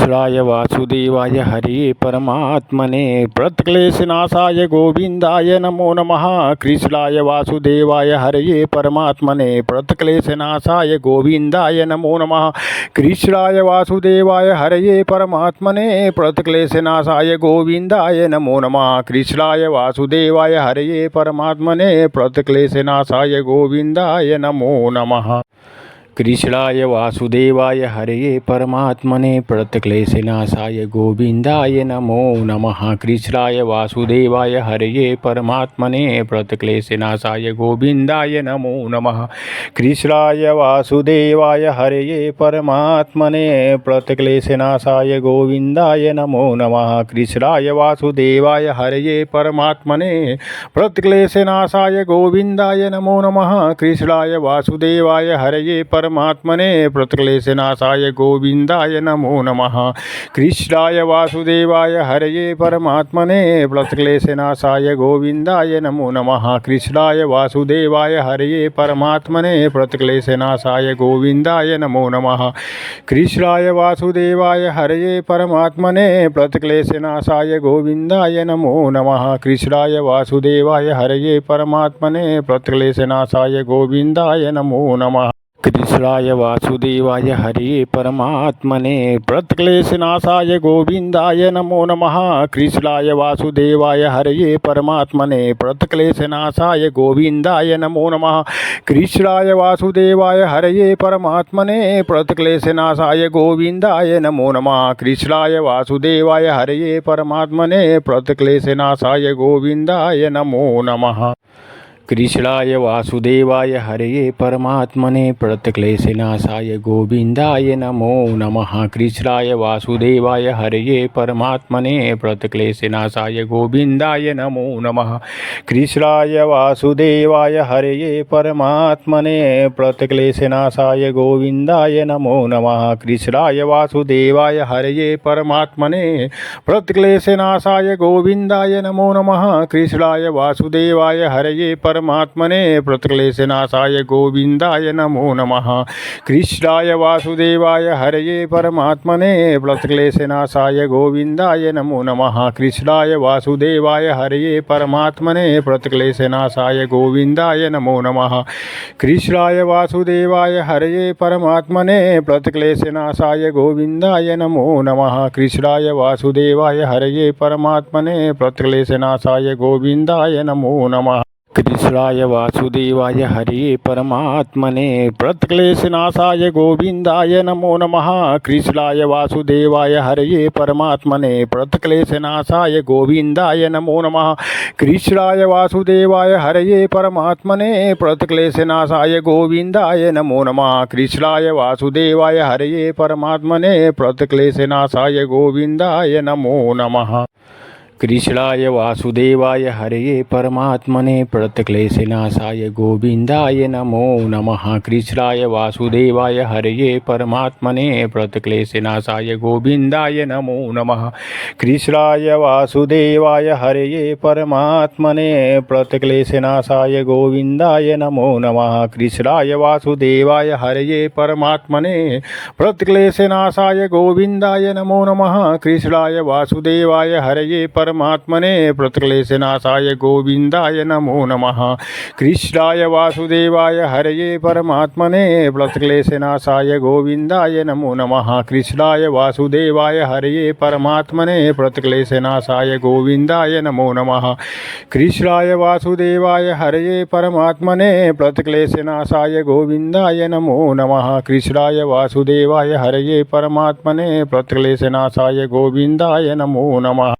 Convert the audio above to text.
कृष्णाय वासुदेवाय हरे परमात्मने प्रणतक्लेशनाशाय गोविंदाय नमो नमः। कृष्णाय वासुदेवाय हरे परमात्मने प्रणतक्लेशनाशाय गोविंदाय नमो नमः। कृष्णाय वासुदेवाय हरे परमात्मने प्रणतक्लेशनाशाय गोविंदाय नमो नमः। कृष्णाय वासुदेवाय हरे परमात्मने प्रणतक्लेशनाशाय गोविंदाय नमो नमः। कृष्णाय वासुदेवाय हरे परमात्मने प्रणतक्लेशनाशाय गोविंदाय नमो नमः। कृष्णाय वासुदेवाय हरे परमात्मने प्रणतक्लेशनाशाय गोविंदाय नमो नमः। कृष्णाय वासुदेवाय हरे परमात्मने प्रणतक्लेशनाशाय गोविंदाय नमो नमः। कृष्णाय वासुदेवाय हरे परमात्मने प्रणतक्लेशनाशाय गोविंदाय नमो नमः। कृष्णाय वासुदेवाय हरे परमात्मने प्रणतक्लेशनाशाय गोविंदाय नमो नमः। कृष्णाय वासुदेवाय हरे परमात्मने प्रणतक्लेशनाशाय गोविंदाय नमो नमः। कृष्णाय वासुदेवाय हरे परमात्मने प्रणतक्लेशनाशाय गोविंदाय नमो नमः। कृष्णाय वासुदेवाय हरे परमात्मने प्रणतक्लेशनाशाय गोविंदाय नमो नमः। कृष्णाय वासुदेवाय हरे परमात्मने प्रणतक्लेशनाशाय गोविंदाय नमो नमः। कृष्णाय वासुदेवाय हरे परमात्मने प्रणतक्लेशनाशाय गोविंदाय नमो नमः। कृष्णाय वासुदेवाय हरे परमात्मने प्रणतक्लेशनाशाय गोविंदाय नमो नमः। कृष्णाय वासुदेवाय हरे परमात्मने प्रणतक्लेशनाशाय गोविंदाय नमो नमः। कृष्णाय वासुदेवाय हरे परमात्मने प्रणतक्लेशनाशाय गोविंदाय नमो नमः। कृष्णाय वासुदेवाय हरे परमात्मने प्रणतक्लेशनाशाय गोविंदाय नमो नमः। कृष्णाय वासुदेवाय हरे परमात्मने प्रणतक्लेशनाशाय गोविंदाय नमो नमः। कृष्णाय वासुदेवाय हरे परमात्मने प्रणतक्लेशनाशाय गोविंदाय नमो नमः। कृष्णाय वासुदेवाय हरे परमात्मने प्रणतक्लेशनाशाय गोविंदाय नमो नमः। कृष्णाय वासुदेवाय हरे परमात्मने प्रणतक्लेशनाशाय गोविंदाय नमो नमः। कृष्णाय वासुदेवाय हरे परमात्मने प्रणतक्लेशनाशाय गोविंदाय नमो नमः। कृष्णाय वासुदेवाय हरे परमात्मने प्रणतक्लेशनाशाय गोविंदाय नमो नमः। कृष्णाय वासुदेवाय हरे परमात्मने प्रणतक्लेशनाशाय गोविंदाय नमो नमः। कृष्णाय वासुदेवाय हरे परमात्मने प्रणतक्लेशनाशाय गोविंदाय नमो नमः। कृष्णाय वासुदेवाय हरे परमात्मने प्रणतक्लेशनाशाय गोविंदाय नमो नमः। कृष्णाय वासुदेवाय हरे परमात्मने प्रणतक्लेशनाशाय गोविंदाय नमो नमः। कृष्णाय वासुदेवाय हरे परमात्मने प्रणतक्लेशनाशाय गोविंदाय नमो नमः। कृष्णाय वासुदेवाय हरे परमात्मने प्रणतक्लेशनाशाय गोविंदाय नमो नमः। कृष्णाय वासुदेवाय हरे परमात्मने प्रणतक्लेशनाशाय गोविंदाय नमो नमः। कृष्णाय वासुदेवाय हरे परमात्मने प्रणतक्लेशनाशाय गोविंदाय नमो नमः। कृष्णाय वासुदेवाय हरे परमात्मने प्रणतक्लेशनाशाय गोविंदाय नमो नमः। कृष्णाय वासुदेवाय हरे परमात्मने प्रणतक्लेशनाशाय गोविंदाय नमो नमः। कृष्णाय वासुदेवाय हरे परमात्मने प्रणतक्लेशनाशाय गोविंदाय नमो नमः। कृष्णाय वासुदेवाय हरे परमात्मने प्रणतक्लेशनाशाय गोविंदाय नमो नमः। कृष्णाय वासुदेवाय हरे परमात्मने प्रणतक्लेशनाशाय गोविंदाय नमो नमः। कृष्णाय वासुदेवाय हरे परमात्मने प्रणतक्लेशनाशाय गोविंदाय नमो नमः। कृष्णाय वासुदेवाय हरे परमात्मने प्रणतक्लेशनाशाय गोविंदाय नमो नमः।